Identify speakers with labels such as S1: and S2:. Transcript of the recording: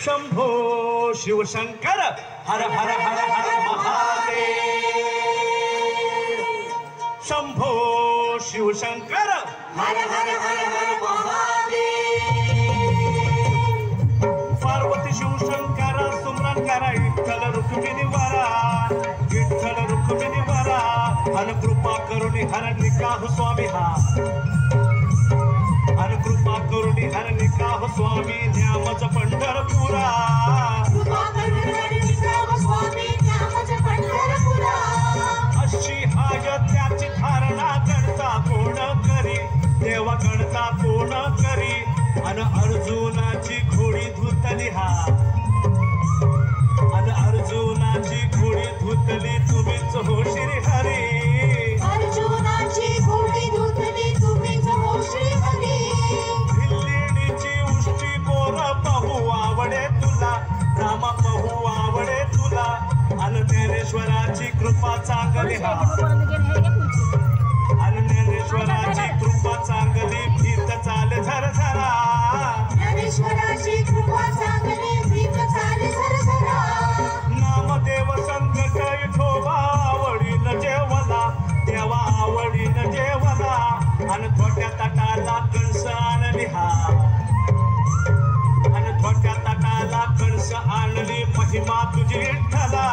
S1: शंभो शिवशंकर हर हर हर हर महादेव शंभो शिवशंकर
S2: हर हर हर हर महादेव
S1: पार्वती शिवशंकर सुमरन करा विठ्ठल रुक्मिणी वरा विठ्ठल रुक्मिणी वरा अनुकृपा करुणी हर निकाह स्वामी हा अनुकृपा करुणी हर निकाह स्वामी न्यामच पंढरपुरा
S2: कृपा करुणी हर निकाह स्वामी न्यामच पंढरपुरा
S1: अशी हाय त्याची धारणा गणता कोण करी देवा गणता कोण करी अन अर्जुनाची घोडी धुतली हा अन अर्जुनाची घोडी धुतली तुम्हीच हो श्री हरी
S2: अर्जुनाची घोडी धुतली तुम्हीच हो श्री हरी
S1: दिल्लीची उष्टी पोर पाहू आवडे तुला रामा पाहू आवडे तुला अन ज्ञानेश्वराची कृपा चांगली हा अन ज्ञानेश्वराची कृपा चांगली भीत चाले झरझरा
S2: ज्ञानेश्वराची कृपा चांगली भीत चाले झरझरा
S1: नामदेव संकट विठोबा आवडीन जेवला देवा आवडीन जेवला आणि छोट्या ताटाला कणस आणली हा आणि छोट्या ताटाला कणस आणली महिमा तुझी विठ्ठला